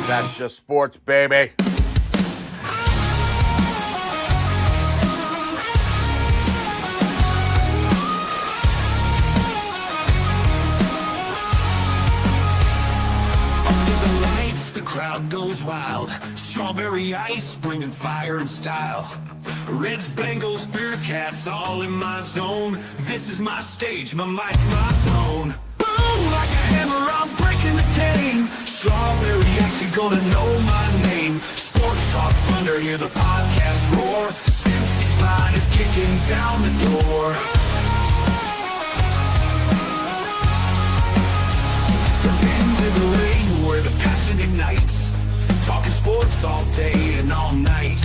That's just sports, baby. Crowd goes wild, strawberry ice bringing fire and style. Reds, Bengals, Bearcats, all in my zone. This is my stage, my mic, my throne. Boom, like a hammer, I'm breaking the game. Strawberry ice, you're gonna know my name. Sports Talk Thunder, hear the podcast roar. Cincy's fine is kicking down the door. Step into the lane where the passion ignites. Talking sports all day and all night.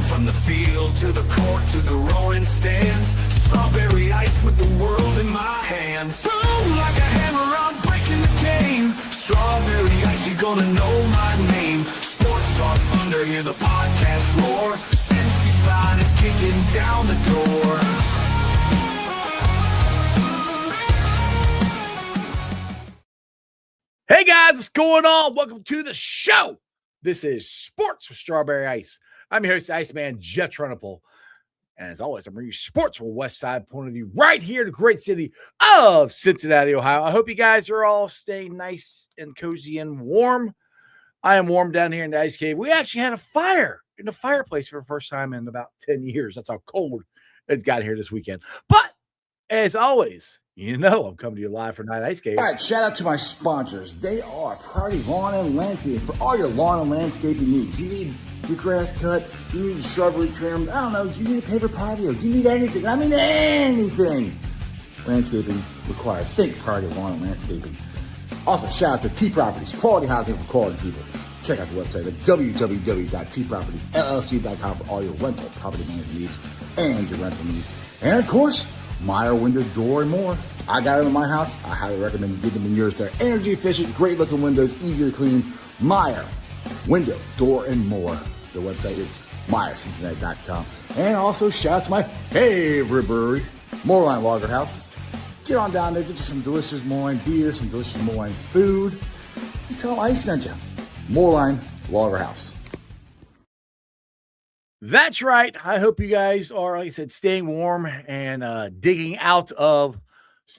From the field to the court to the roaring stands. Strawberry ice with the world in my hands. Boom, like a hammer, I'm breaking the game. Strawberry ice, you're gonna know my name. Sports Talk Thunder, hear the podcast roar. Cincy's fine is kicking down the door. Hey guys, what's going on? Welcome to the show. This is Sports with Strawberry Ice. I'm your host, Iceman Jeff Trunipple. And as always, I'm bringing you sports from a West Side point of view right here in the great city of Cincinnati, Ohio. I hope you guys are all staying nice and cozy and warm. I am warm down here in the ice cave. We actually had a fire in the fireplace for the first time in about 10 years. That's how cold it's got here this weekend. But as always, you know I'm coming to you live from Night Ice Cave. All right, shout out to my sponsors. They are Priority Lawn and Landscaping for all your lawn and landscaping needs. You need your grass cut, you need shrubbery trimmed, I don't know, you need a paper patio, you need anything. I mean anything. Landscaping requires. Think Priority Lawn and Landscaping. Also, shout out to T Properties, quality housing for quality people. Check out the website at www.tpropertiesllc.com for all your rental property management needs and your rental needs. And of course, Meyer Window, Door, and more. I got it in my house. I highly recommend you get them in yours. They're energy efficient, great looking windows, easy to clean. Meyer Window, Door, and more. The website is MeyerCincinnati.com. And also shout out to my favorite brewery, Moorline Lager House. Get on down there, get you some delicious Moorline beer, some delicious Moorline food. And tell them I sent you. Moorline Lager House. That's right. I hope you guys are, like I said, staying warm and digging out of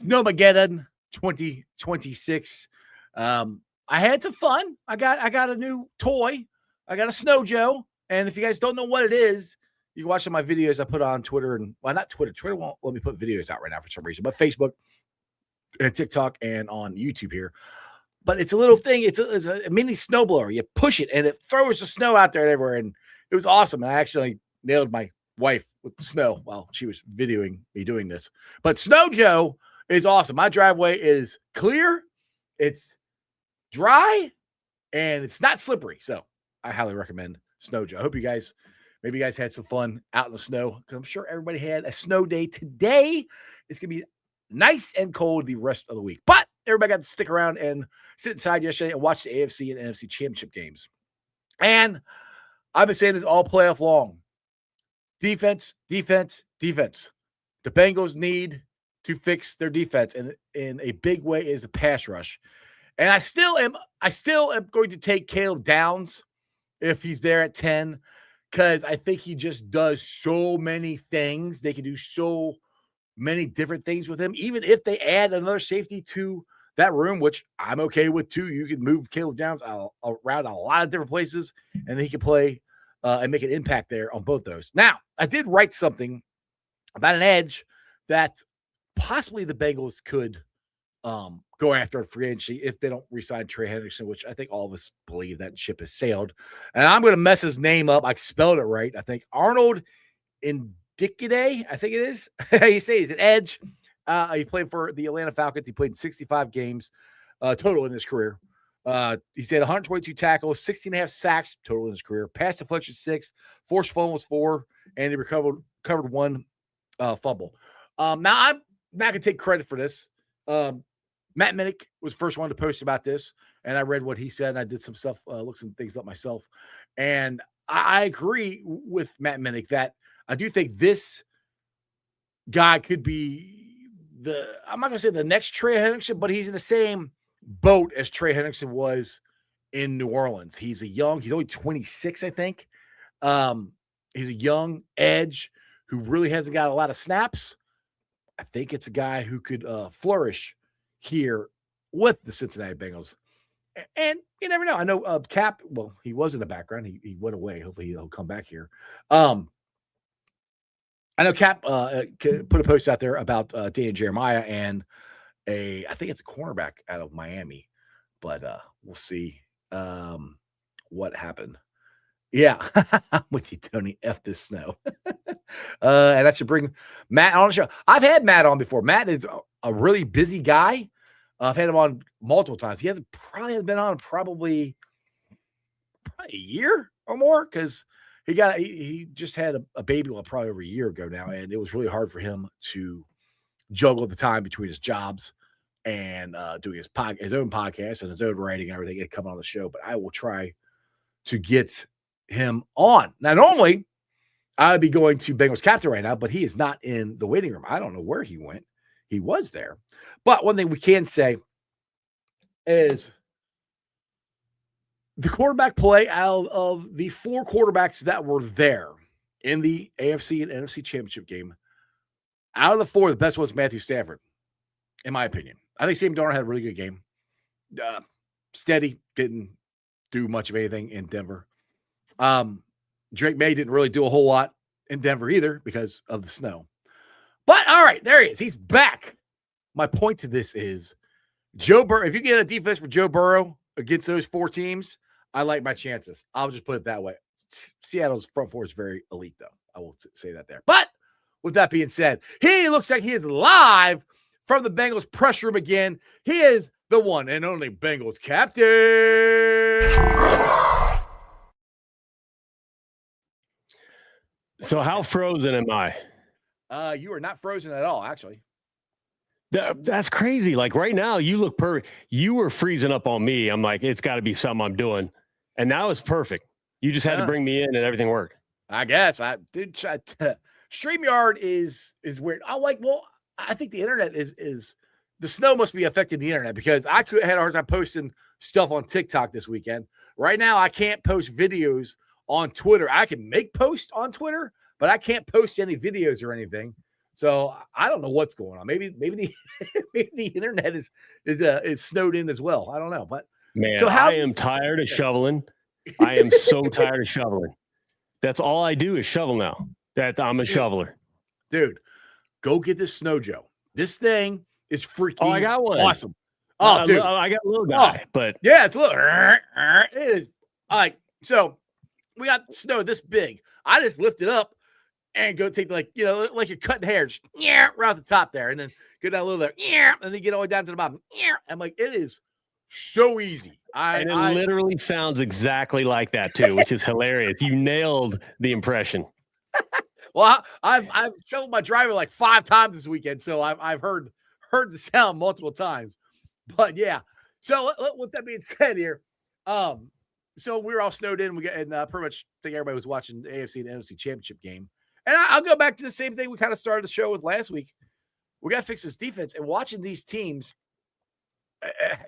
Snowmageddon 2026. I had some fun. I got a new toy. I got a Snow Joe. And if you guys don't know what it is, you can watch some of my videos I put on Twitter. And well, not Twitter. Twitter won't let me put videos out right now for some reason. But Facebook and TikTok and on YouTube here. But it's a little thing. It's a mini snowblower. You push it and it throws the snow out there everywhere. And it was awesome. And I actually nailed my wife with snow while she was videoing me doing this. But Snow Joe is awesome. My driveway is clear, it's dry, and it's not slippery. So I highly recommend Snow Joe. I hope maybe you guys had some fun out in the snow, because I'm sure everybody had a snow day today. It's going to be nice and cold the rest of the week. But everybody got to stick around and sit inside yesterday and watch the AFC and NFC Championship games. And I've been saying this all playoff long. Defense, defense, defense. The Bengals need to fix their defense, and in a big way is the pass rush. And I still am going to take Caleb Downs if he's there at 10, because I think he just does so many things. They can do so many different things with him. Even if they add another safety to that room, which I'm okay with too. You can move Caleb Downs around a lot of different places, and he can play and make an impact there on both those. Now, I did write something about an edge that possibly the Bengals could go after in free agency if they don't re-sign Trey Hendrickson, which I think all of us believe that ship has sailed. And I'm going to mess his name up. I spelled it right. I think Arnold Indicide, I think it is. How you say he's an edge. He played for the Atlanta Falcons. He played in 65 games total in his career. He's had 122 tackles, 16.5 sacks total in his career. Pass deflection 6, forced fumbles 4, and he recovered 1 fumble. Now I'm not gonna take credit for this. Matt Minnick was the first one to post about this, and I read what he said. And I did some stuff, looked some things up myself, and I agree with Matt Minnick that I do think this guy could be I'm not gonna say the next Trey Hendrickson, but he's in the same boat as Trey Hendrickson was in New Orleans. He's only 26, I think. He's a young edge who really hasn't got a lot of snaps. I think it's a guy who could flourish here with the Cincinnati Bengals. And you never know. I know Cap, well, he was in the background. He went away. Hopefully he'll come back here. I know Cap put a post out there about Danny Jeremiah and I think it's a cornerback out of Miami, but we'll see what happened. Yeah, I'm with you, Tony. F this snow. And that should bring Matt on the show. I've had Matt on before. Matt is a really busy guy. I've had him on multiple times. He hasn't been on probably a year or more because he just had a baby probably over a year ago now, and it was really hard for him to juggle the time between his jobs and doing his own podcast and his own writing and everything and coming on the show. But I will try to get him on. Now, normally I would be going to Bengals Captain right now, but he is not in the waiting room. I don't know where he went. He was there. But one thing we can say is the quarterback play out of the 4 quarterbacks that were there in the AFC and NFC Championship game, out of the 4, the best was Matthew Stafford, in my opinion. I think Sam Darnold had a really good game. Steady, didn't do much of anything in Denver. Drake May didn't really do a whole lot in Denver either because of the snow. But all right, there he is. He's back. My point to this is Joe Burrow. If you get a defense for Joe Burrow against those 4 teams, I like my chances. I'll just put it that way. Seattle's front 4 is very elite, though. I will say that there. But with that being said, he looks like he is live from the Bengals press room again. He is the one and only Bengals captain. So how frozen am I? You are not frozen at all, actually. That's crazy. Like right now, you look perfect. You were freezing up on me. I'm like, it's got to be something I'm doing. And now it's perfect. You just had to bring me in and everything worked. I guess. StreamYard is weird. I think the internet is the snow must be affecting the internet because I had a hard time posting stuff on TikTok this weekend. Right now, I can't post videos on Twitter. I can make posts on Twitter, but I can't post any videos or anything. So I don't know what's going on. Maybe the internet is snowed in as well. I don't know. But man, so I am tired of shoveling. I am so tired of shoveling. That's all I do is shovel now. That I'm a shoveler. Dude, go get this Snow Joe. This thing is freaking I got one. Awesome. Oh, dude. I got a little guy, but yeah, it's a little. It is. All right. So we got snow this big. I just lift it up and go take like you're cutting hair, just, right off the top there, and then go down a little there, and then get all the way down to the bottom. I'm like, it is so easy. And it literally sounds exactly like that too, which is hilarious. You nailed the impression. Well, I've shoveled my driveway like 5 times this weekend, so I've heard the sound multiple times. But yeah, so with that being said here, so we were all snowed in. Pretty much think everybody was watching the AFC and NFC Championship game. And I'll go back to the same thing we kind of started the show with last week. We got to fix this defense. And watching these teams,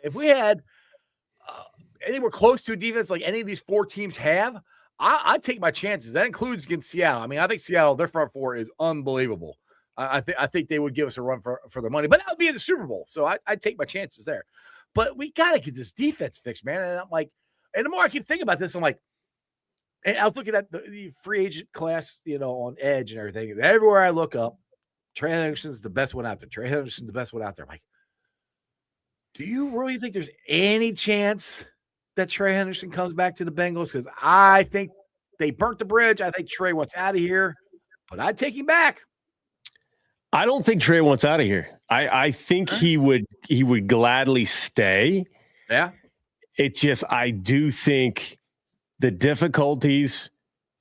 if we had anywhere close to a defense like any of these 4 teams have, I'd take my chances. That includes against Seattle. I mean, I think Seattle, their front 4 is unbelievable. I think they would give us a run for their money. But that would be in the Super Bowl. So I'd take my chances there. But we got to get this defense fixed, man. And I'm like, and the more I keep thinking about this, I'm like, and I was looking at the free agent class, on Edge and everything. And everywhere I look up, Trey Henderson's the best one out there. I'm like, do you really think there's any chance that Trey Henderson comes back to the Bengals? Because I think they burnt the bridge. I think Trey wants out of here, but I'd take him back. I don't think Trey wants out of here. I think he would gladly stay. Yeah. It's just I do think the difficulties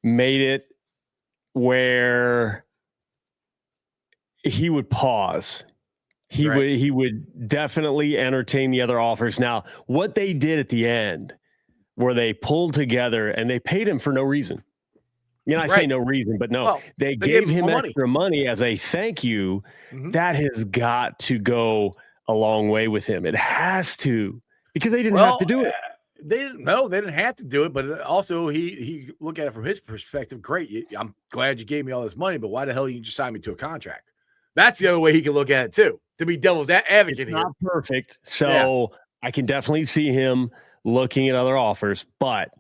made it where he would pause. He would definitely entertain the other offers. Now, what they did at the end, where they pulled together and they paid him for no reason. I say no reason, but no, they gave him extra money as a thank you. Mm-hmm. That has got to go a long way with him. It has to, because they didn't have to do it. They didn't know. They didn't have to do it, but also he look at it from his perspective. Great, I'm glad you gave me all this money, but why the hell you just sign me to a contract? That's the other way he can look at it too. To be devil's advocate It's here. not perfect, so I can definitely see him looking at other offers. But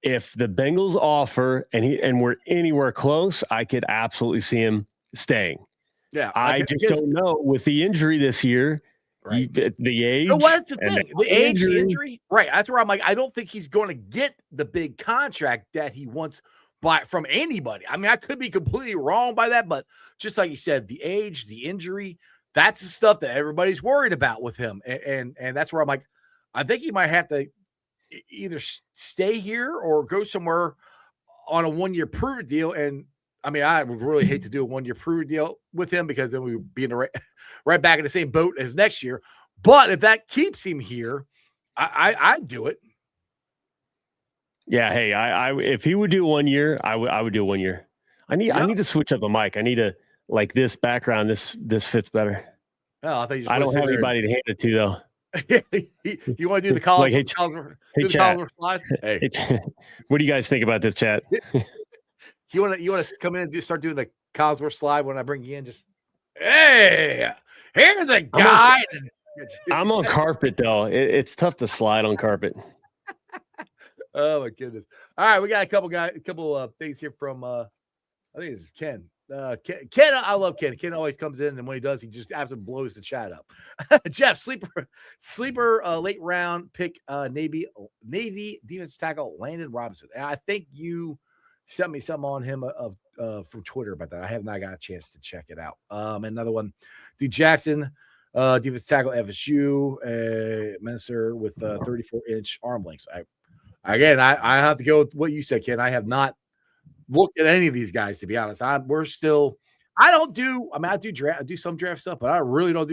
if the Bengals offer and we're anywhere close, I could absolutely see him staying. Yeah, I just don't know with the injury this year. Right. The age. So what's the thing? The age, the injury. injury. Right. That's where I'm like, I don't think he's going to get the big contract that he wants from anybody. I mean, I could be completely wrong by that, but just like you said, the age, the injury, that's the stuff that everybody's worried about with him. And that's where I'm like, I think he might have to either stay here or go somewhere on a 1-year prove deal. And I mean, I would really hate to do a 1-year prove deal with him because then we would be in the right back in the same boat as next year. But if that keeps him here, I'd do it. Yeah, hey, I if he would do 1 year, I would do 1 year. I need to switch up the mic. I need to like this background. This fits better. Oh, I think I don't have anybody to hand it to though. You want to do the college? Like, hey, chat. Slide? Hey. What do you guys think about this, chat? You want to come in and start doing the Cosworth slide when I bring you in? Just hey, here's a guy. I'm on carpet though. It's tough to slide on carpet. Oh my goodness! All right, we got a couple things here from I think this is Ken. Ken, I love Ken. Ken always comes in, and when he does, he just absolutely blows the chat up. Jeff, sleeper late round pick, Navy defensive tackle Landon Robinson. And I think you sent me something on him from Twitter about that. I have not got a chance to check it out. Another one, D Jackson, defensive tackle FSU, Minister with 34-inch arm lengths. I have to go with what you said, Ken. I have not looked at any of these guys, to be honest. I do some draft stuff, but I really don't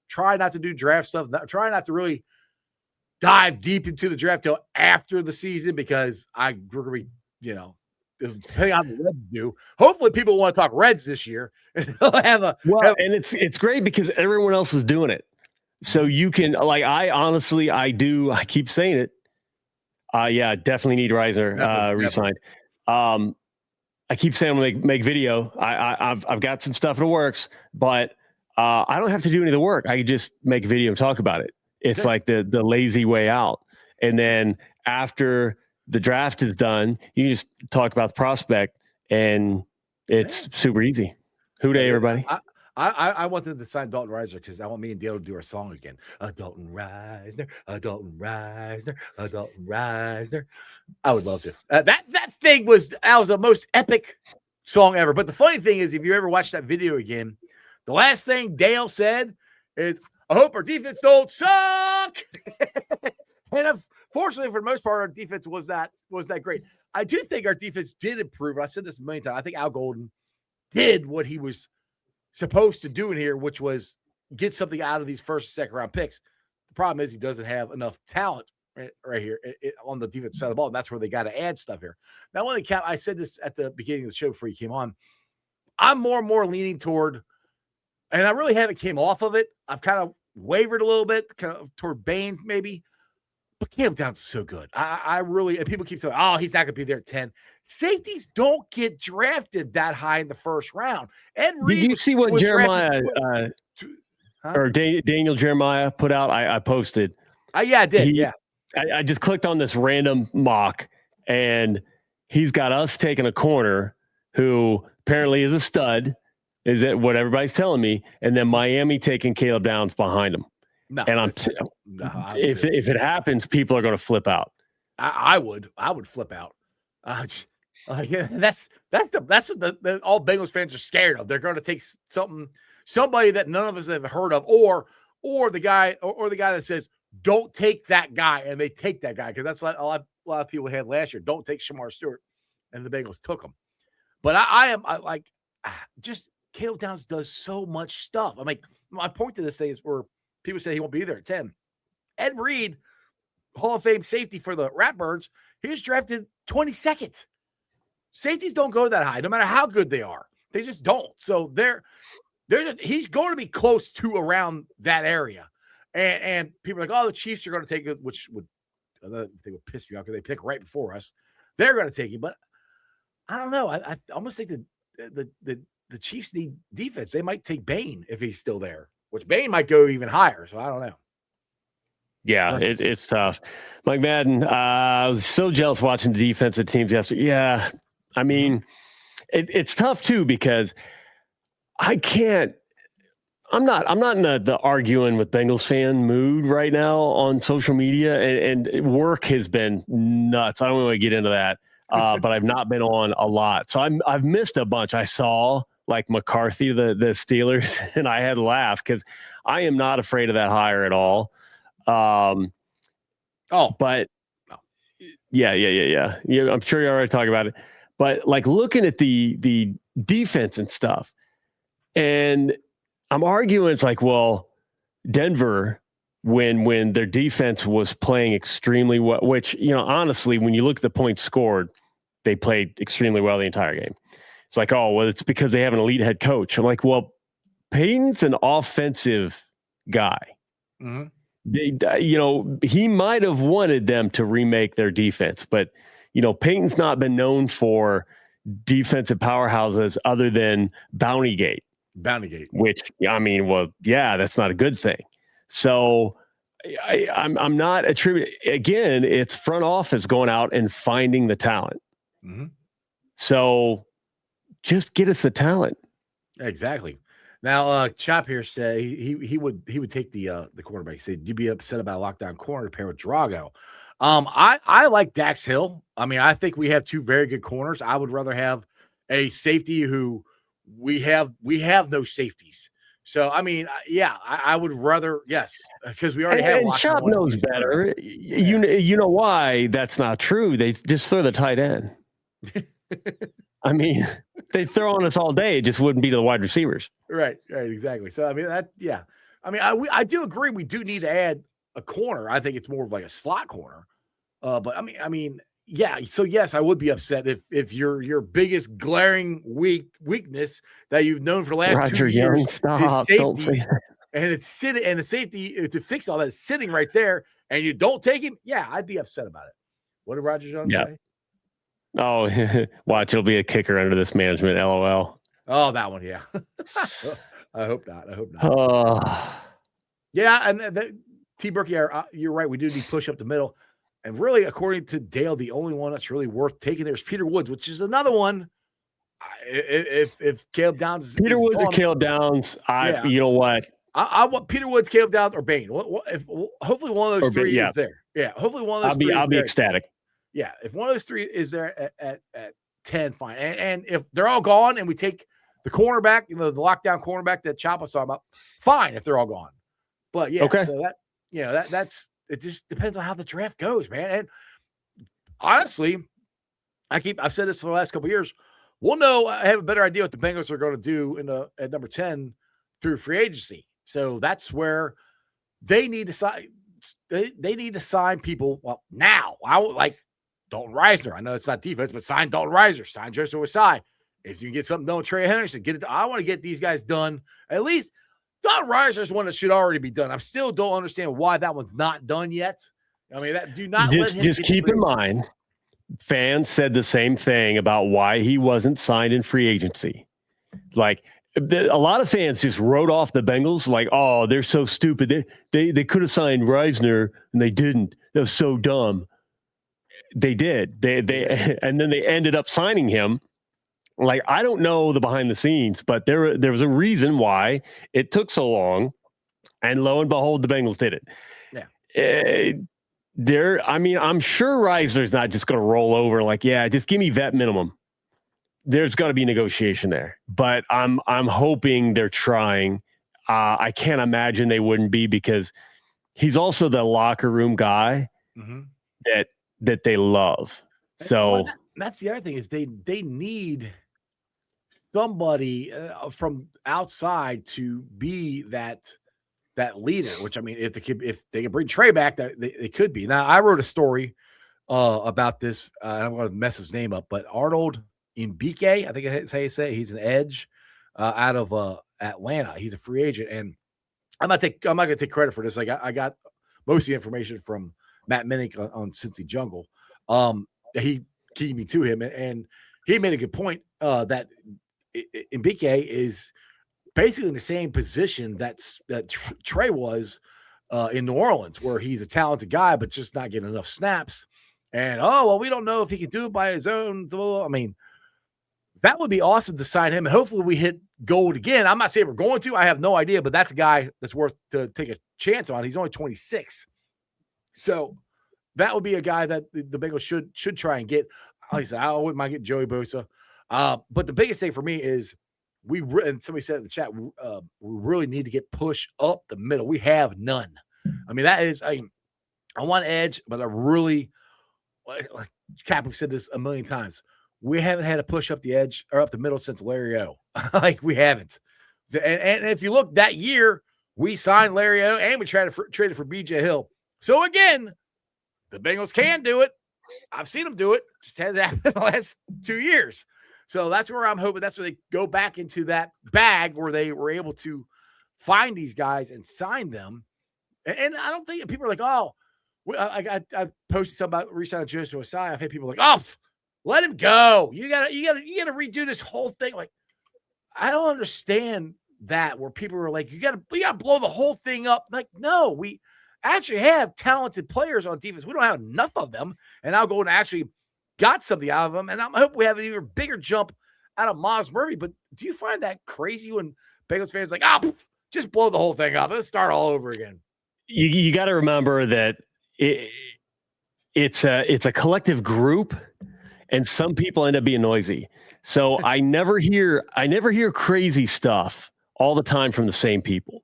try not to do draft stuff. Try not to really dive deep into the draft till after the season because we're going to be, depending on the Reds do. Hopefully people want to talk Reds this year. And it's great because everyone else is doing it. So you can I keep saying it. Yeah, definitely need Reisner re-signed. I keep saying I'm gonna make video. I've got some stuff in the works, but I don't have to do any of the work. I can just make video and talk about it. It's like the lazy way out. And then after the draft is done, you just talk about the prospect, and it's super easy. Who day, everybody? I wanted to sign Dalton Reisner because I want me and Dale to do our song again. Dalton Reisner, Dalton Reisner, Dalton Reisner. I would love to. That was the most epic song ever. But the funny thing is, if you ever watch that video again, the last thing Dale said is, "I hope our defense don't suck." And fortunately, for the most part, our defense was that great. I do think our defense did improve. I said this a million times. I think Al Golden did what he was supposed to do in here, which was get something out of these first and second round picks. The problem is he doesn't have enough talent right here on the defensive side of the ball, and that's where they got to add stuff here. Now, I said this at the beginning of the show before you came on. I'm more and more leaning toward, and I really haven't came off of it. I've kind of wavered a little bit, kind of toward Bain maybe, but Caleb Downs is so good. I really, and people keep saying, "Oh, he's not going to be there at 10." Safeties don't get drafted that high in the first round. And did you see what Jeremiah or Daniel Jeremiah put out? I posted. Yeah, I did. I just clicked on this random mock, and he's got us taking a corner who apparently is a stud. Is that what everybody's telling me? And then Miami taking Caleb Downs behind him. No, and if it happens, people are going to flip out. I would flip out. That's what all Bengals fans are scared of. They're going to take somebody that none of us have heard of, or the guy that says don't take that guy, and they take that guy because that's what a lot of people had last year. Don't take Shamar Stewart, and the Bengals took him. But I just Caleb Downs does so much stuff. I mean, my point to this thing is where people say he won't be there at 10. Ed Reed, Hall of Fame safety for the Ratbirds, he was drafted 22nd. Safeties don't go that high, no matter how good they are. They just don't. So he's going to be close to around that area. And people are like, "Oh, the Chiefs are going to take it," which would another thing would piss me off because they pick right before us. They're going to take him, but I don't know. I almost think the Chiefs need defense. They might take Bain if he's still there, which Bain might go even higher. So I don't know. Yeah, it's tough. Like Madden, I was so jealous watching the defensive teams yesterday. Yeah, I mean, it's tough too because I can't. I'm not in the arguing with Bengals fan mood right now on social media, and work has been nuts. I don't want to get into that, but I've not been on a lot, so I've missed a bunch. I saw like McCarthy, the Steelers, and I had to laugh because I am not afraid of that hire at all. But yeah. I'm sure you're already talking about it, but like looking at the defense and stuff, and I'm arguing, it's like, well, Denver, when their defense was playing extremely well, which, honestly, when you look at the points scored, they played extremely well the entire game. It's like, oh, well, it's because they have an elite head coach. I'm like, well, Payton's an offensive guy. Mm-hmm. He might have wanted them to remake their defense, but, Payton's not been known for defensive powerhouses other than Bountygate. Which, that's not a good thing. So I'm not attributing. Again, it's front office going out and finding the talent. Mm-hmm. So just get us the talent. Exactly. Now, Chop here said he would take the quarterback. He said, you'd be upset about a lockdown corner to pair with Drago. I like Dax Hill. I mean, I think we have two very good corners. I would rather have a safety who we have no safeties. So, I mean, I would rather, yes, because we already have. And Chop knows better. You know why that's not true. They just throw the tight end. I mean, they throw on us all day. It just wouldn't be to the wide receivers. Right, exactly. So, I mean, I mean, I do agree we do need to add a corner. I think it's more of like a slot corner. But I mean, yeah. So yes, I would be upset if your biggest glaring weakness that you've known for the last 2 years is safety, don't say that. And it's sitting, and the safety to fix all that is sitting right there, and you don't take him. Yeah, I'd be upset about it. What did Roger Jones say? Oh, watch! It'll be a kicker under this management. LOL. Oh, that one. Yeah. I hope not. Yeah, and T. Berkey, you're right. We do need push up the middle. And really, according to Dale, the only one that's really worth taking there is Peter Woods, which is another one. If Caleb Downs is Peter Woods or Caleb Downs, you know what? I want Peter Woods, Caleb Downs, or Bain. Hopefully one of those three is there. Yeah, hopefully one of those three. I'll be ecstatic. Yeah, if one of those three is there at 10, fine. And if they're all gone and we take the cornerback, the lockdown cornerback that Chop was talking about, fine if they're all gone. But yeah, okay. So that's. It just depends on how the draft goes, man. And honestly, I've said this for the last couple of years. We'll know. I have a better idea what the Bengals are going to do at number 10 through free agency. So that's where they need to sign. They need to sign people. Well, now I would like Dalton Reisner. I know it's not defense, but sign Dalton Reisner. Sign Joseph Ossai. If you can get something done with Trey Henderson, get it. I want to get these guys done at least. Don Reiser is one that should already be done. I still don't understand why that one's not done yet. I mean, do not just keep in mind, fans said the same thing about why he wasn't signed in free agency. Like a lot of fans just wrote off the Bengals like, oh, they're so stupid. They could have signed Reisner and they didn't. That was so dumb. They did. They and then they ended up signing him. Like, I don't know the behind the scenes, but there was a reason why it took so long, and lo and behold, the Bengals did it. Yeah. I'm sure Reisner's not just going to roll over like, yeah, just give me vet minimum. There's got to be negotiation there, but I'm hoping they're trying. I can't imagine they wouldn't be because he's also the locker room guy that they love. So that's the other thing is they need somebody from outside to be that leader, which I mean, if they could bring Trey back, that they could be. Now, I wrote a story about this. I'm going to mess his name up, but Arnold Mbike, I think that's how you say it. He's an edge out of Atlanta. He's a free agent, and I'm not going to take credit for this. I got most of the information from Matt Minnick on Cincy Jungle. He keyed me to him, and he made a good point that Mbike is basically in the same position that Trey was in New Orleans, where he's a talented guy, but just not getting enough snaps. And, we don't know if he can do it by his own. I mean, that would be awesome to sign him. And hopefully we hit gold again. I'm not saying we're going to. I have no idea, but that's a guy that's worth to take a chance on. He's only 26. So that would be a guy that the Bengals should try and get. Like I said, I wouldn't mind getting Joey Bosa. But the biggest thing for me is and somebody said in the chat, we really need to get push up the middle. We have none. I mean, that is, I want edge, but I really, like Cap, we've said this a million times. We haven't had a push up the edge or up the middle since Larry O. Like, we haven't. And if you look that year, we signed Larry O and we traded for BJ Hill. So again, the Bengals can do it. I've seen them do it. Just hasn't happened in the last 2 years. So that's where I'm hoping. That's where they go back into that bag where they were able to find these guys and sign them. And I don't think people are like, I posted something about re-signing Joseph Ossai. I've had people like, let him go. You gotta redo this whole thing. Like, I don't understand that, where people are like, you gotta blow the whole thing up. Like, no, we actually have talented players on defense. We don't have enough of them, and I'll go and actually got something out of them. And I hope we have an even bigger jump out of Miles Murphy. But do you find that crazy when Bengals fans are like, just blow the whole thing up? Let's start all over again. You got to remember that it's a collective group, and some people end up being noisy. So I never hear crazy stuff all the time from the same people.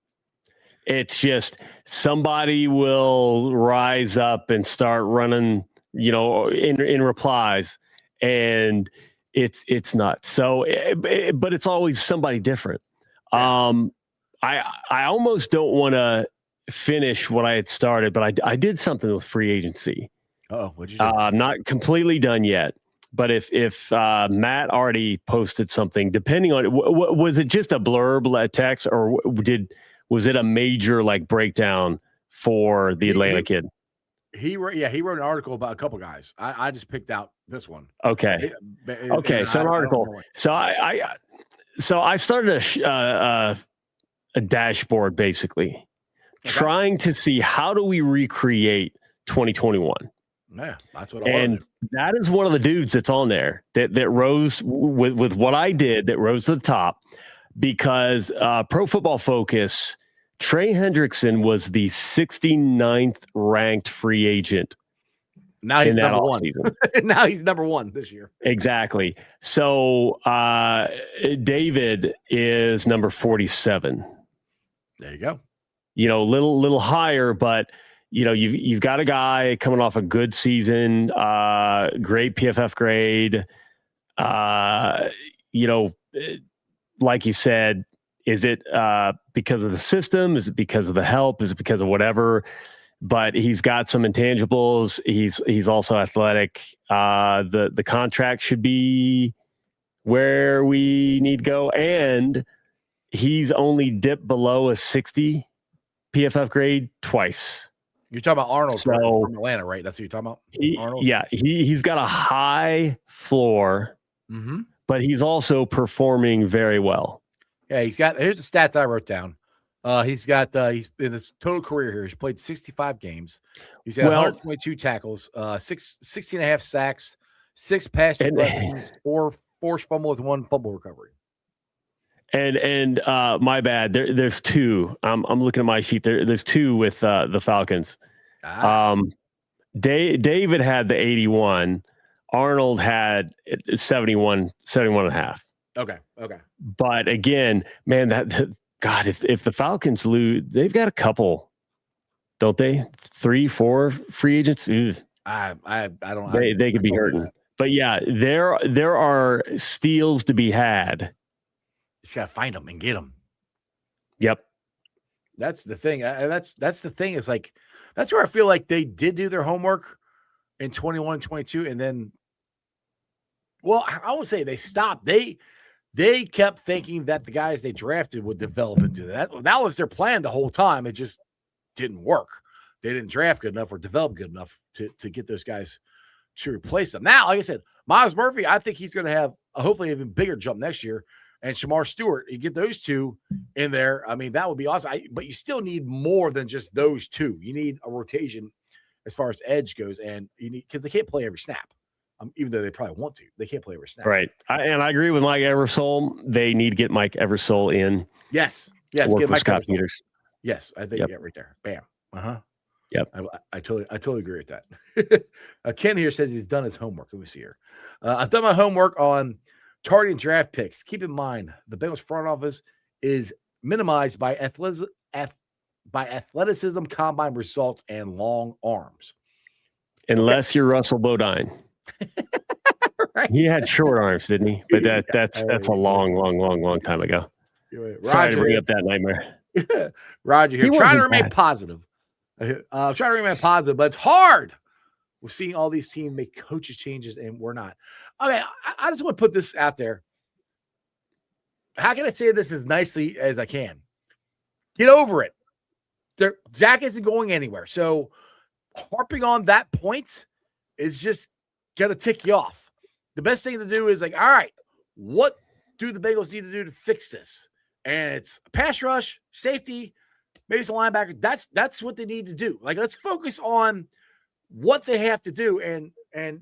It's just somebody will rise up and start running, in replies, and it's nuts. So, but it's always somebody different. I almost don't want to finish what I had started, but I did something with free agency. Oh, what'd you do? I'm not completely done yet, but if Matt already posted something, depending on was it just a blurb text, or was it a major breakdown for the Atlanta kid? He wrote an article about a couple guys. I just picked out this one. Okay. So an article. So I started a dashboard, basically, trying to see how do we recreate 2021. Yeah, that's what I and wanted. That is one of the dudes that's on there that rose with what I did, that rose to the top, because Pro Football Focus, Trey Hendrickson was the 69th ranked free agent. Now he's number one. Now he's number one this year. Exactly. So David is number 47. There you go. Little higher, but you've got a guy coming off a good season, great PFF grade. Like you said, is it because of the system? Is it because of the help? Is it because of whatever? But he's got some intangibles. He's also athletic. The contract should be where we need to go, and he's only dipped below a 60 PFF grade twice. You're talking about Arnold from Atlanta, right? That's what you're talking about? Arnold? Yeah, he's got a high floor, but he's also performing very well. Yeah, here's the stats I wrote down. He's in his total career here, he's played 65 games. He's got 122 tackles, 16 and a half sacks, 6 pass deflections, 4 forced fumbles, and 1 fumble recovery. And my bad. There's 2. I'm looking at my sheet. There's 2 with the Falcons. David had the 81. Arnold had 71 and a half. Okay. But again, man, God, if the Falcons lose, they've got a couple, don't they? 3, 4 free agents. I don't. They could be hurting. But yeah, there are steals to be had. You just gotta find them and get them. Yep. That's the thing. That's the thing. Is that's where I feel like they did do their homework in 21 and 22, and then, I would say they stopped. They kept thinking that the guys they drafted would develop into that. That was their plan the whole time. It just didn't work. they didn't draft good enough or develop good enough to get those guys to replace them. Now, like I said, Miles Murphy, I think he's going to have hopefully even bigger jump next year. And Shamar Stewart, you get those two in there. I mean, that would be awesome. But you still need more than just those two. You need a rotation as far as edge goes, and you need because they can't play every snap. Even though they probably want to, they can't play every snap. Right. And I agree with Mike Eversole. They need to get Mike Eversole in. Yes. Get Mike Scott Eversole. Peters. Yes, I think right there. Bam. Yep. I totally agree with that. Ken here says he's done his homework. Let me see here. I've done my homework on targeting draft picks. Keep in mind, the Bengals front office is minimized by athleticism, combine results, and long arms. Unless you're Russell Bodine. Right. He had short arms, didn't he? But that's a long time ago. Roger, sorry to bring up that nightmare. Roger here. Trying to remain positive. Trying to remain positive, but it's hard. We're seeing all these teams make coaches changes, and we're not. Okay, I just want to put this out there. How can I say this as nicely as I can? Get over it. Zach isn't going anywhere. So harping on that point is just going to tick you off. The best thing to do is like, all right, what do the Bengals need to do to fix this? And it's pass rush, safety, maybe some linebacker. That's what they need to do. Like, let's focus on what they have to do. And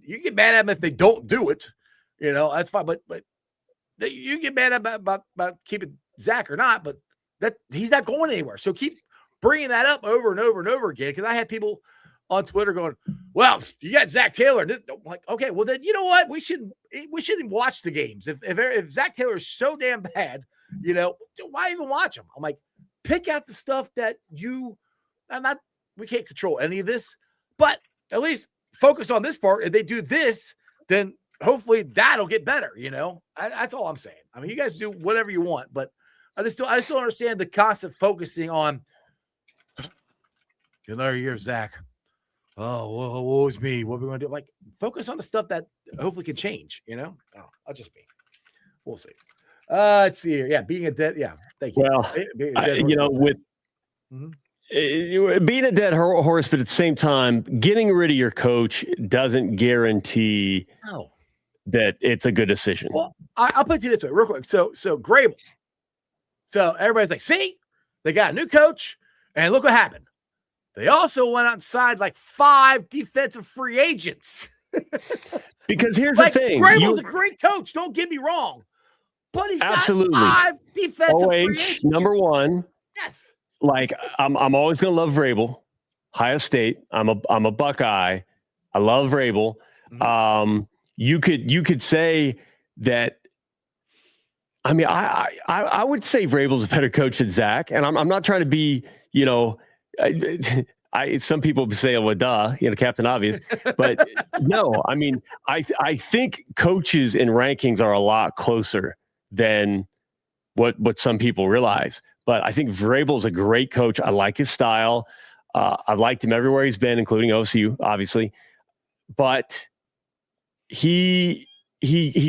you get mad at them if they don't do it. You know, that's fine. But you get mad about keeping Zach or not, but that he's not going anywhere. So keep bringing that up over and over and over again. Because I had people on Twitter going, "Well, you got Zach Taylor." And I'm like, okay, well then you know what? We shouldn't watch the games if Zach Taylor is so damn bad. You know, why even watch them? I'm like, pick out the stuff that we can't control any of this, but at least focus on this part. If they do this, then hopefully that'll get better. You know, that's all I'm saying. I mean, you guys do whatever you want, but I still understand the constant focusing on another year of Zach. Oh, what was me? What are we going to do? Like, focus on the stuff that hopefully can change, you know? Oh, I'll just be. We'll see. Let's see here. Yeah, being a dead. Yeah, thank you. Well, with being a dead horse, but at the same time, getting rid of your coach doesn't guarantee that it's a good decision. Well, I'll put it this way real quick. So Grable. So everybody's like, see, they got a new coach, and look what happened. They also went out and signed like 5 defensive free agents. Because here's the thing. Grable's a great coach. Don't get me wrong. But he's absolutely got 5 defensive free agents. Number one. Yes. Like, I'm always going to love Vrabel. Ohio State. I'm a Buckeye. I love Vrabel. Mm-hmm. You could say that. I mean, I would say Vrabel's a better coach than Zach, and I'm not trying to be, you know, some people say, well, duh, you know, Captain Obvious, but no, I mean, I think coaches in rankings are a lot closer than what some people realize. But I think Vrabel's a great coach. I like his style. I've liked him everywhere he's been, including OSU, obviously. But he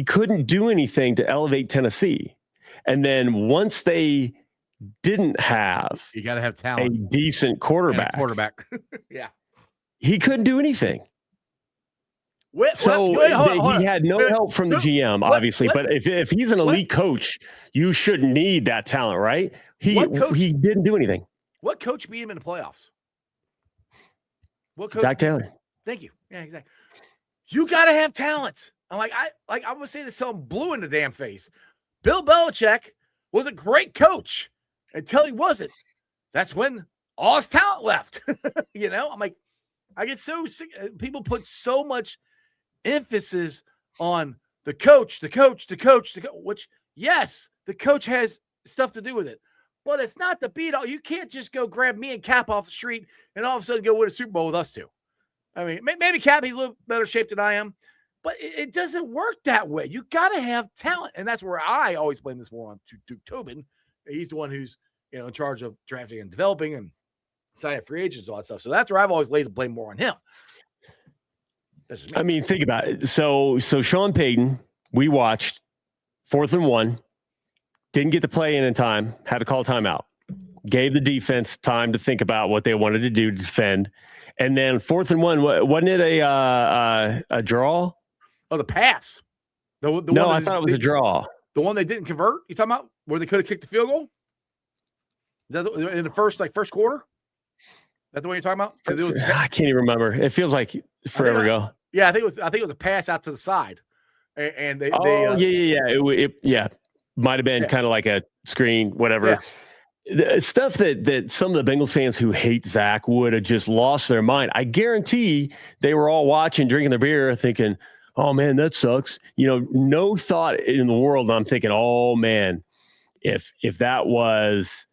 couldn't do anything to elevate Tennessee. And then once they didn't have you got to have talent, a decent quarterback. Yeah. He couldn't do anything. He had no help from the GM, obviously. But if he's an elite coach, you shouldn't need that talent, right? He didn't do anything. What coach beat him in the playoffs? What coach? Zach Taylor. Thank you. Yeah, exactly. You got to have talent. I'm gonna say this till I'm blue in the damn face. Bill Belichick was a great coach until he wasn't. That's when all his talent left. You know, I'm like, I get so sick. People put so much emphasis on the coach, which, yes, the coach has stuff to do with it, but it's not the beat all. You can't just go grab me and Cap off the street and all of a sudden go win a Super Bowl with us two. I mean, maybe Cap, he's a little better shape than I am, but it doesn't work that way. You got to have talent, and that's where I always blame this more on to Tobin. He's the one who's, you know, in charge of drafting and developing and signing free agents and all that stuff. So that's where I've always laid the blame more on him. I mean, think about it. So Sean Payton, we watched 4th and 1, didn't get to play in time, had to call timeout. gave the defense time to think about what they wanted to do to defend. And then 4th and 1, wasn't it a draw? Oh, the pass. No, I thought it was a draw. The one they didn't convert? You talking about where they could have kicked the field goal? In the first quarter? Is that the one you're talking about? I can't even remember. It feels like forever ago. Yeah, I think it was a pass out to the side, and they. Yeah. Might have been kind of like a screen, whatever. Yeah. The stuff that some of the Bengals fans who hate Zach would have just lost their mind. I guarantee they were all watching, drinking their beer, thinking, "Oh man, that sucks." No thought in the world. I'm thinking, "Oh man, if that was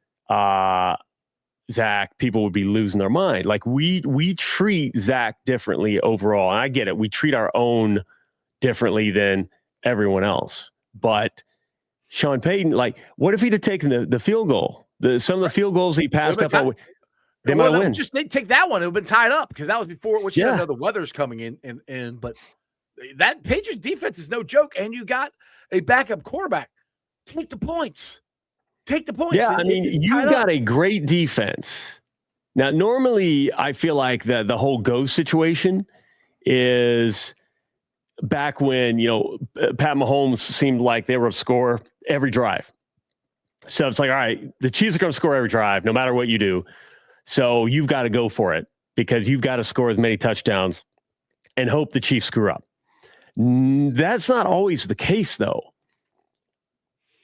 Zach, people would be losing their mind." Like we treat Zach differently overall, and I get it. We treat our own differently than everyone else. But Sean Payton, like, what if he'd have taken the field goal? Some of the field goals he passed up, they might win. They'd take that one. It would have been tied up because that was before. Which you know the weather's coming in, but that Patriots defense is no joke, and you got a backup quarterback. Take the points. Yeah, I mean, you got a great defense. Now, normally, I feel like the whole go situation is back when, Pat Mahomes seemed like they were going to score every drive. So it's like, all right, the Chiefs are going to score every drive, no matter what you do. So you've got to go for it because you've got to score as many touchdowns and hope the Chiefs screw up. That's not always the case, though.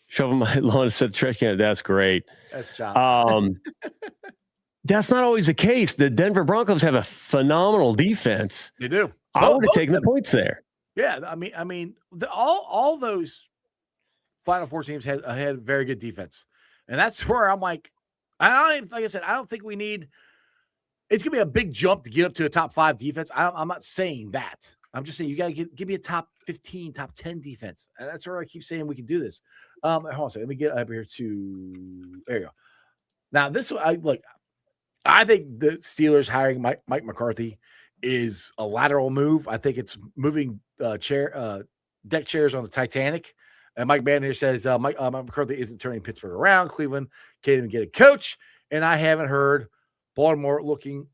Shoving my lawn set trash can. That's great. That's shot. That's not always the case. The Denver Broncos have a phenomenal defense. They do. I would have taken the points there. Yeah, I mean, all those Final Four teams had very good defense, and that's where I'm like, like I said, I don't think we need. It's gonna be a big jump to get up to a top 5 defense. I'm not saying that. I'm just saying you got to give me a top 15, top 10 defense, and that's where I keep saying we can do this. Hold on a second. Let me get up here to there you go. Now this I think the Steelers hiring Mike McCarthy is a lateral move. I think it's moving deck chairs on the Titanic. And Mike Bannon here says Mike McCarthy isn't turning Pittsburgh around. Cleveland can't even get a coach, and I haven't heard Baltimore looking.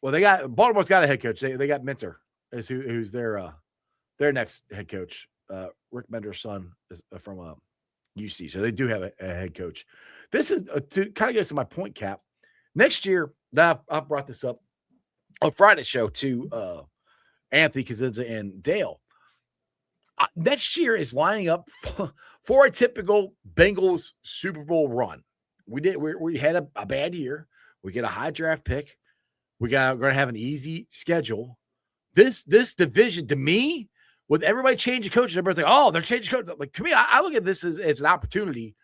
Well, Baltimore's got a head coach. They got Minter, who's their next head coach. Rick Mender's son is from UC, so they do have a head coach. This is to kind of get to my point, Cap. Next year, I brought this up on Friday's show to Anthony Kazinza and Dale. Next year is lining up for a typical Bengals Super Bowl run. We had a bad year. We get a high draft pick. We're going to have an easy schedule. This division, to me, with everybody changing coaches, everybody's like, "Oh, they're changing coaches." Like, to me, I look at this as an opportunity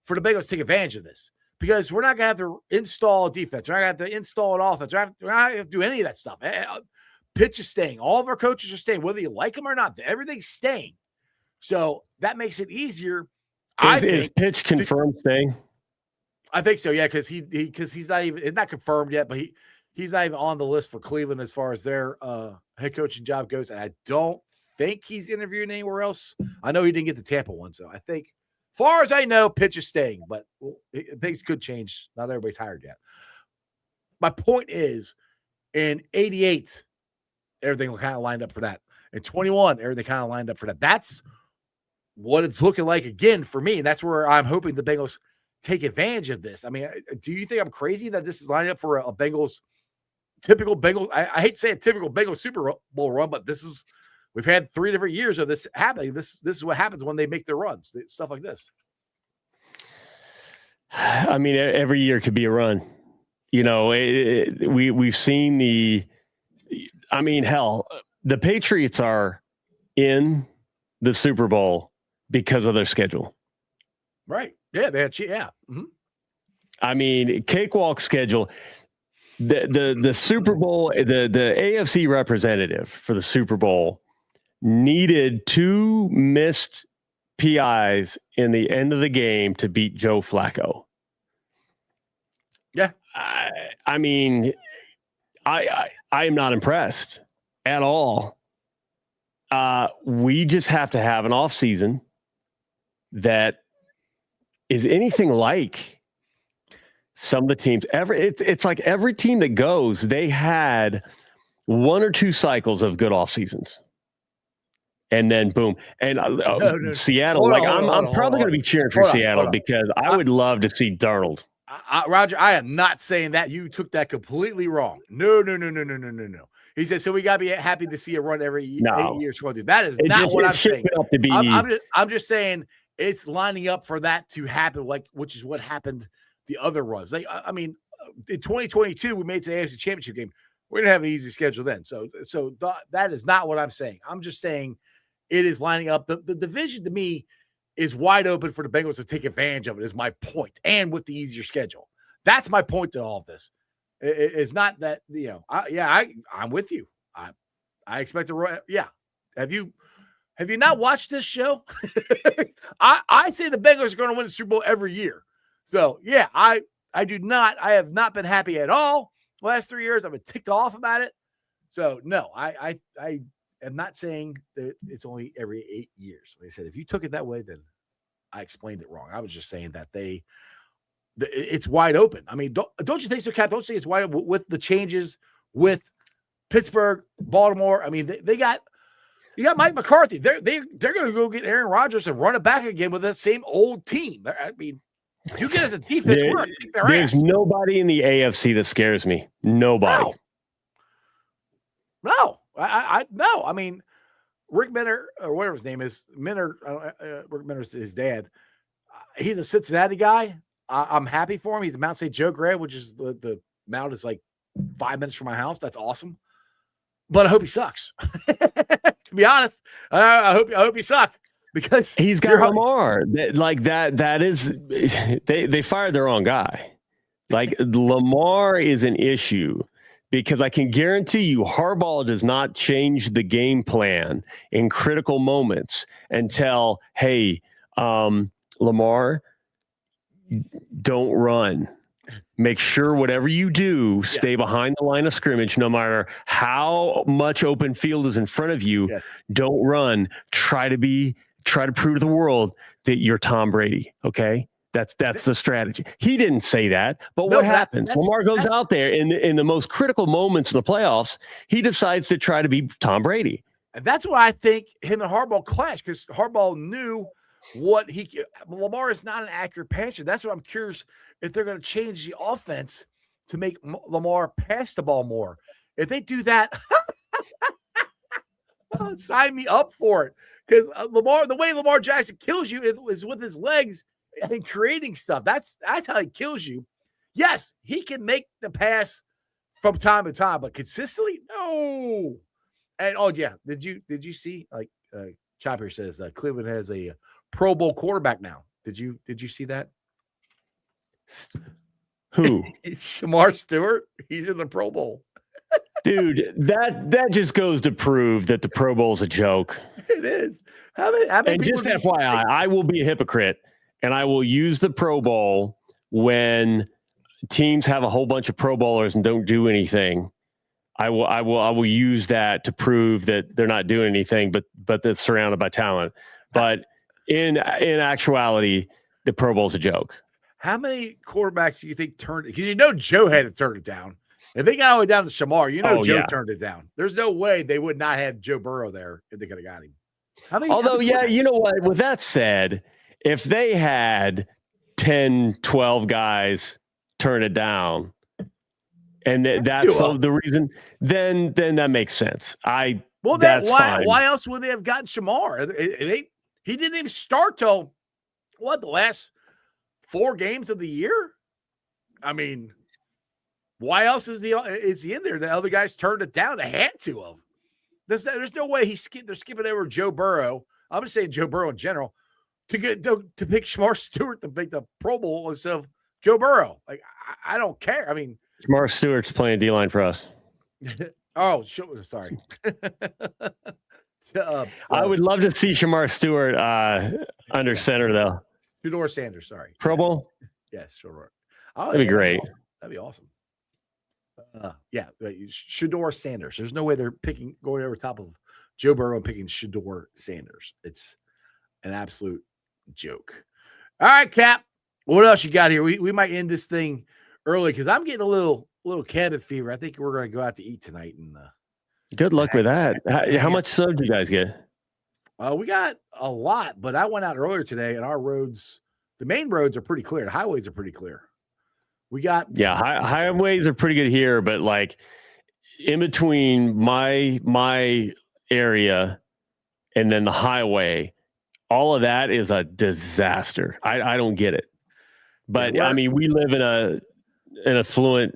for the Bengals to take advantage of this because we're not going to have to install defense. We're not going to have to install an offense. We're not going to have to do any of that stuff. Pitch is staying. All of our coaches are staying, whether you like them or not. Everything's staying. So that makes it easier. Is Pitch confirmed staying? I think so, yeah, because he's not even – it's not confirmed yet, but he's not even on the list for Cleveland as far as their head coaching job goes. And I don't think he's interviewing anywhere else. I know he didn't get the Tampa one, so I think – as far as I know, Pitch is staying, but things could change. Not everybody's hired yet. My point is, in 88 – everything kind of lined up for that. In 21, everything kind of lined up for that. That's what it's looking like again for me. And that's where I'm hoping the Bengals take advantage of this. I mean, do you think I'm crazy that this is lining up for a typical Bengals? I hate to say a typical Bengals Super Bowl run, but we've had 3 different years of this happening. This is what happens when they make their runs, stuff like this. I mean, every year could be a run. We've seen hell, the Patriots are in the Super Bowl because of their schedule. Right. Yeah. Mm-hmm. I mean, cakewalk schedule. The Super Bowl, the AFC representative for the Super Bowl needed 2 missed PIs in the end of the game to beat Joe Flacco. Yeah. I mean, I am not impressed at all. We just have to have an offseason that is anything like some of the teams, it's like every team that goes, they had 1 or 2 cycles of good off seasons. And then boom. And Seattle, I'm probably going to be cheering for Seattle because I would love to see Darnold. Roger, I am not saying that. You took that completely wrong. No. He said, so we got to be happy to see a run every 8 years. That is not what I'm saying. I'm just saying it's lining up for that to happen, which is what happened the other runs. I mean, in 2022, we made it to the AFC Championship game. We didn't have an easy schedule then. So that is not what I'm saying. I'm just saying it is lining up. The division to me is wide open for the Bengals to take advantage of it, is my point. And with the easier schedule. That's my point to all of this. It's not that, I'm with you. I expect to run. Yeah. Have you not watched this show? I say the Bengals are going to win the Super Bowl every year. So yeah, I have not been happy at all last 3 years. I've been ticked off about it. So no, I am not saying that it's only every 8 years. Like I said, if you took it that way, then I explained it wrong. I was just saying that it's wide open. I mean, don't you think so, Cap? Don't you think it's wide open with the changes with Pittsburgh, Baltimore? I mean, you got Mike McCarthy. They're going to go get Aaron Rodgers and run it back again with that same old team. I mean, you get as a defense, there's nobody in the AFC that scares me. Nobody. No. No. I mean, Rick Minner, or whatever his name is, Rick Minner's his dad. He's a Cincinnati guy. I'm happy for him. He's in Mount St. Joe grad, which is the Mount is like 5 minutes from my house. That's awesome. But I hope he sucks. To be honest, I hope he sucks because he's got Lamar. That is they fired their own guy. Like Lamar is an issue. Because I can guarantee you, Harbaugh does not change the game plan in critical moments and tell, hey, Lamar, don't run. Make sure whatever you do, stay behind the line of scrimmage, no matter how much open field is in front of you. Yes. Don't run. Try to prove to the world that you're Tom Brady. Okay. That's the strategy. He didn't say that, but what happens? Lamar goes out there in the most critical moments in the playoffs. He decides to try to be Tom Brady. And that's why I think him and Harbaugh clashed, because Harbaugh knew Lamar is not an accurate passer. That's what I'm curious if they're going to change the offense to make Lamar pass the ball more. If they do that, sign me up for it. Because the way Lamar Jackson kills you is with his legs and creating stuff. That's how he kills you. Yes, he can make the pass from time to time, but consistently, no. And did you see, like Chopper says, Cleveland has a Pro Bowl quarterback now. Did you see that? Who? Shamar Stewart. He's in the Pro Bowl. Dude, that just goes to prove that the Pro Bowl is a joke. It is. How many and just FYI, I will be a hypocrite. And I will use the Pro Bowl when teams have a whole bunch of Pro Bowlers and don't do anything. I will use that to prove that they're not doing anything, but they're surrounded by talent. But in actuality, the Pro Bowl is a joke. How many quarterbacks do you think turned it? Because Joe had to turn it down. If they got all the way down to Shamar, Joe turned it down. There's no way they would not have Joe Burrow there if they could have got him. You know what? With that said, if they had 10, 12 guys turn it down, and that's the reason, then that makes sense. Fine. Why else would they have gotten Shamar? He didn't even start till the last 4 games of the year. I mean, why else is he in there? The other guys turned it down. They had to have. There's no way they're skipping over Joe Burrow. I'm just saying Joe Burrow in general. To pick Shamar Stewart to make the Pro Bowl instead of Joe Burrow. Like, I don't care. I mean, Shamar Stewart's playing D-line for us. Sorry. I would love to see Shamar Stewart under center, though. Shedeur Sanders, sorry. Pro Bowl? Yes, sure. That'd be great. That'd be awesome. Shedeur Sanders. There's no way they're going over top of Joe Burrow and picking Shedeur Sanders. It's an absolute joke. All right, Cap. What else you got here? We might end this thing early because I'm getting a little cabin fever. I think we're going to go out to eat tonight. And good luck with that. How much snow did you guys get? We got a lot, but I went out earlier today, and our roads, the main roads are pretty clear. The highways are pretty clear. We got highways are pretty good here, but like in between my area and then the highway, all of that is a disaster. I don't get it. But I mean, we live in an affluent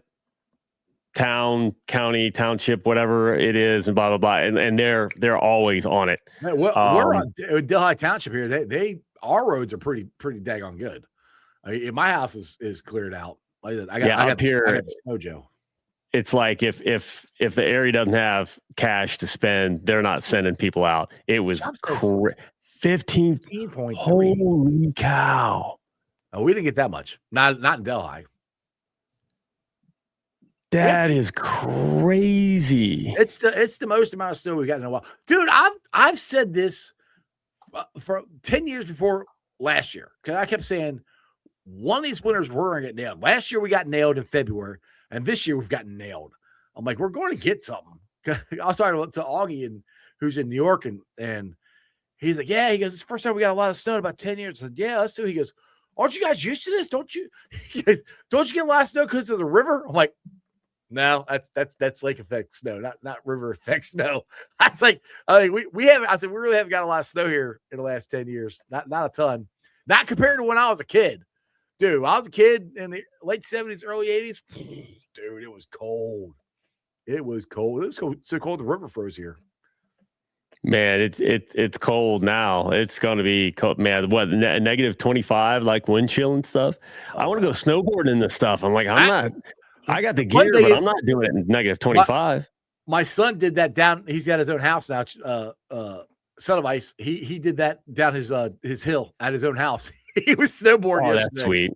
town, county, township, whatever it is, and blah blah blah, and they're always on it. We're on Delhi Township here. Our roads are pretty daggone good. I mean, my house is cleared out. I got snow, Joe. It's like if the area doesn't have cash to spend, they're not sending people out. It was 15.3. Holy cow! Oh, we didn't get that much. Not in Delhi. That is crazy. It's the most amount of snow we've got in a while, dude. I've said this for 10 years before last year because I kept saying one of these winters we're gonna get nailed. Last year we got nailed in February, and this year we've gotten nailed. I'm like, we're going to get something. I was talking to Augie and who's in New York, and he's like, yeah. He goes, it's the first time we got a lot of snow in about 10 years. I said, yeah, let's do it. He goes, aren't you guys used to this? Don't you? He goes, don't you get a lot of snow because of the river? I'm like, no, that's lake effect snow, not river effect snow. I was like, we haven't. I said we really haven't got a lot of snow here in the last 10 years. Not a ton. Not compared to when I was a kid, dude. When I was a kid in the late 70s, early 80s. Dude, it was cold. It was cold. It was so cold the river froze here. Man, it's cold now. It's going to be cold, man. What, negative 25, like wind chill and stuff. I want to go snowboarding in this stuff. I'm like, I got the gear, but I'm not doing it in negative 25. My son did that down. He's got his own house now. Son of Ice. He did that down his hill at his own house. He was snowboarding. Oh, that's sweet.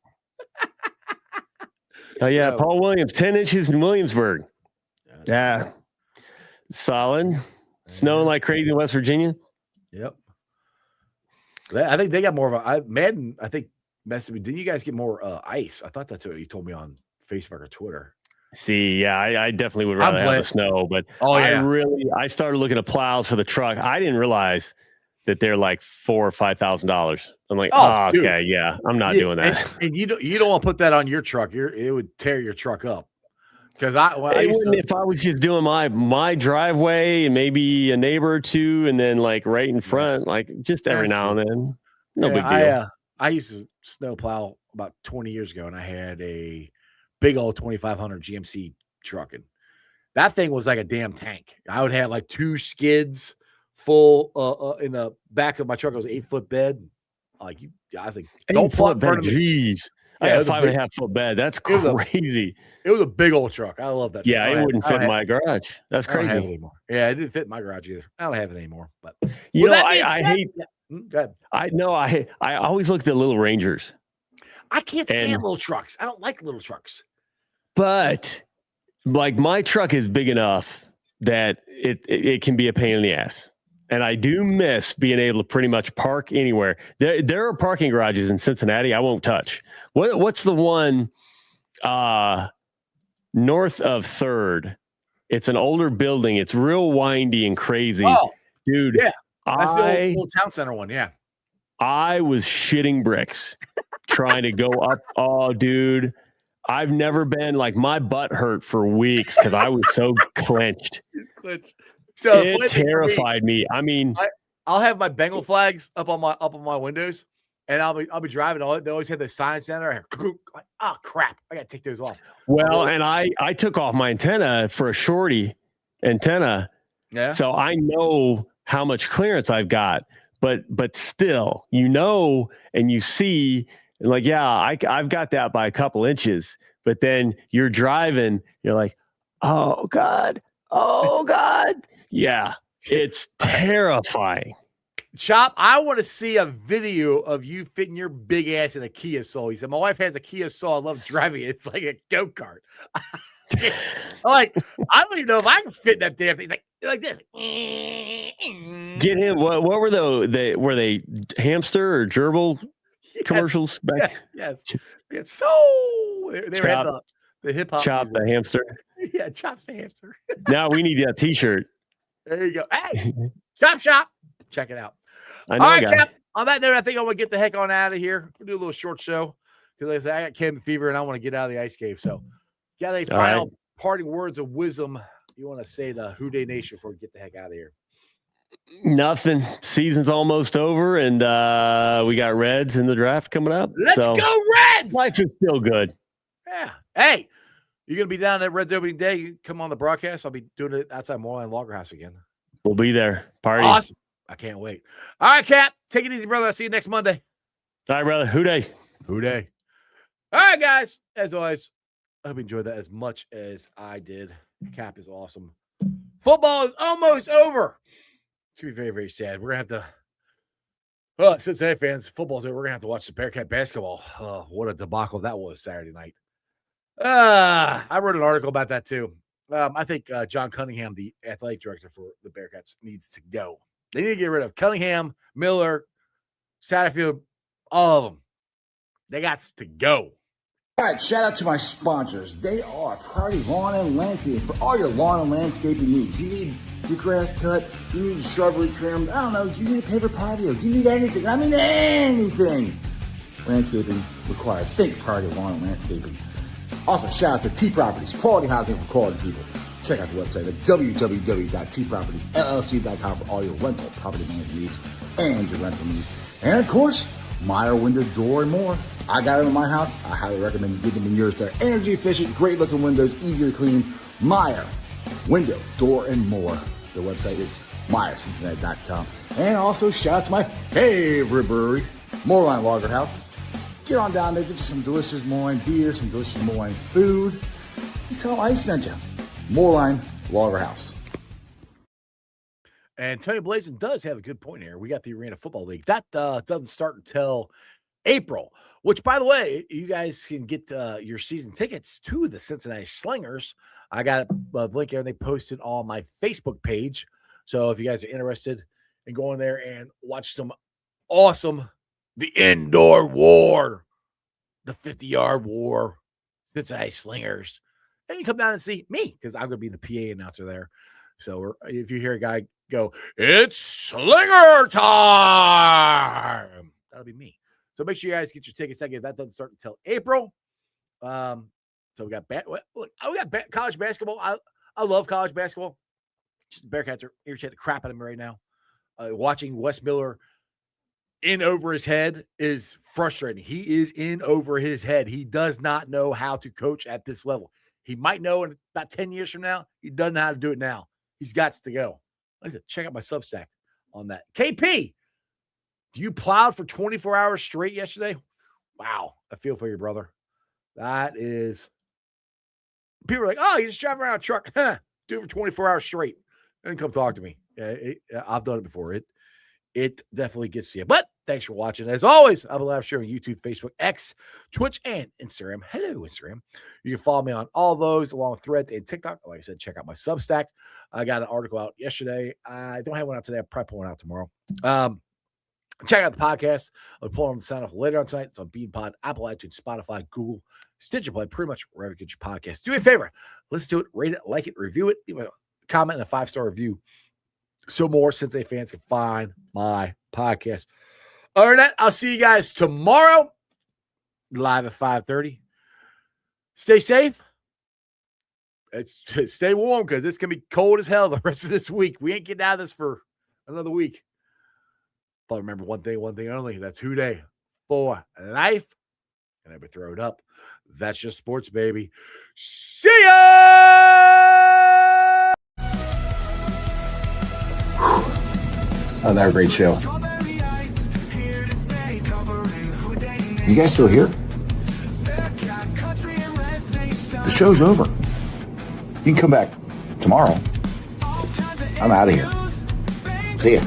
Oh yeah, Paul Williams, 10 inches in Williamsburg. Yeah, solid. Snowing like crazy in West Virginia. Yep. I think they got more of a Madden. I think messaged me. Didn't you guys get more ice? I thought that's what you told me on Facebook or Twitter. See, yeah, I definitely would rather have the snow, but I started looking at plows for the truck. I didn't realize that they're like $4,000 or $5,000. I'm like, okay, yeah, I'm not doing that. And you don't want to put that on your truck. It would tear your truck up. Because if I was just doing my driveway and maybe a neighbor or two, and then like right in front, like just every now and then, no big deal. I used to snow plow about 20 years ago, and I had a big old 2500 GMC truck, and that thing was like a damn tank. I would have like 2 skids full in the back of my truck. It was an 8-foot bed. I was like, don't pull in front of me. Jeez. I had a 5.5-foot bed. That's crazy. It was a big old truck. I love that truck. Yeah, it wouldn't fit in my garage. That's crazy. I don't have it anymore. Yeah, it didn't fit in my garage either. I don't have it anymore. But I hate. Go ahead. I always looked at little Rangers. I can't stand little trucks. I don't like little trucks. But like my truck is big enough that it can be a pain in the ass. And I do miss being able to pretty much park anywhere. There are parking garages in Cincinnati I won't touch. What's the one north of 3rd? It's an older building. It's real windy and crazy. Oh, dude. Yeah. That's the old town center one. Yeah. I was shitting bricks trying to go up. Oh, dude. I've never been like my butt hurt for weeks because I was so clenched. So it terrified me. I mean, I'll have my Bengal flags up on my windows, and I'll be driving. They always have the signs down there. Like, oh crap! I gotta take those off. Well, and I took off my antenna for a shorty antenna. Yeah. So I know how much clearance I've got, but still, and you see, like, yeah, I've got that by a couple inches. But then you're driving, you're like, oh God. Yeah, it's terrifying. Chop, I want to see a video of you fitting your big ass in a Kia Soul. He said, my wife has a Kia Soul. I love driving it. It's like a go-kart. I don't even know if I can fit in that damn thing. It's like this. Get him. What were were they hamster or gerbil commercials back? Yes. So they were The hip hop. Chop the hamster. Yeah, Chop's the hamster. Now we need that T-shirt. There you go. Hey, Chop Shop. Check it out. I know. All right, Cap. On that note, I think I'm going to get the heck on out of here. We'll do a little short show because like I said, I got cabin fever and I want to get out of the ice cave. So, got any final parting words of wisdom you want to say to Who Day Nation before we get the heck out of here? Nothing. Season's almost over, and we got Reds in the draft coming up. Let's go, Reds! Life is still good. Yeah. Hey, you're going to be down at Reds opening day. You come on the broadcast. I'll be doing it outside Moreland Logger House again. We'll be there. Party. Awesome. I can't wait. All right, Cap. Take it easy, brother. I'll see you next Monday. All right, brother. Who Day? Who Day. All right, guys. As always, I hope you enjoyed that as much as I did. Cap is awesome. Football is almost over. It's going to be very, very sad. We're going to have to, Cincinnati fans, football's over. We're going to have to watch the Bearcat basketball. Oh, what a debacle that was Saturday night. I wrote an article about that too. I think John Cunningham, the athletic director for the Bearcats, needs to go. They need to get rid of Cunningham, Miller, Satterfield, all of them. They got to go. All right, shout out to my sponsors. They are Priority Lawn and Landscaping for all your lawn and landscaping needs. You need your grass cut, you need shrubbery trimmed, I don't know, you need a paper patio, you need anything. I mean anything. Landscaping required. Think Priority Lawn and Landscaping. Also, shout out to T Properties, quality housing for quality people. Check out the website at www.tpropertiesllc.com for all your rental property management needs and your rental needs. And of course, Meyer Window, Door, and more. I got them in my house. I highly recommend you get them in yours. They're energy efficient, great looking windows, easy to clean. Meyer Window, Door, and more. The website is MeyerCincinnati.com. And also, shout out to my favorite brewery, Moreline Lager House. Get on down there, get you some delicious Moreline beer, some delicious Moreline food. And tell them I sent you. Moreline Lager House. And Tony Blazin does have a good point here. We got the Arena Football League. That doesn't start until April, which, by the way, you guys can get your season tickets to the Cincinnati Slingers. I got a link there, and they posted on my Facebook page. So if you guys are interested in going there and watch some awesome, the indoor war, the 50-yard war, Cincinnati Slingers, and you come down and see me because I'm going to be the PA announcer there. So if you hear a guy go, "It's Slinger time," that'll be me. So make sure you guys get your tickets. Again, that doesn't start until April. So we got college basketball. I love college basketball. Just the Bearcats are irritating the crap out of me right now. Watching Wes Miller in over his head is frustrating. He is in over his head. He does not know how to coach at this level. He might know in about 10 years from now. He doesn't know how to do it now. He's got to go. Like I said, check out my Substack on that. KP, you plowed for 24 hours straight yesterday? Wow. I feel for you, brother. That is. People are like, "Oh, you just drive around a truck." Do it for 24 hours straight. And come talk to me. I've done it before. It definitely gets to you. But thanks for watching. As always, I'll be live streaming YouTube, Facebook, X, Twitch, and Instagram. Hello, Instagram. You can follow me on all those, along with Threads and TikTok. Like I said, check out my Substack. I got an article out yesterday. I don't have one out today. I'll probably pull one out tomorrow. Check out the podcast. I'll pull on the sound off later on tonight. It's on BeanPod, Apple, iTunes, Spotify, Google, Stitcher Play, pretty much wherever you get your podcast. Do me a favor. Listen to it, rate it, like it, review it, leave a comment and a 5-star review so more Cincinnati fans can find my podcast. Other than that, I'll see you guys tomorrow, live at 5:30. Stay safe. Stay warm because it's going to be cold as hell the rest of this week. We ain't getting out of this for another week. But remember one thing only. That's Who Day for life. And never throw it up. That's just sports, baby. See ya! Another great show. You guys still here? The show's over. You can come back tomorrow. I'm out of here. See ya.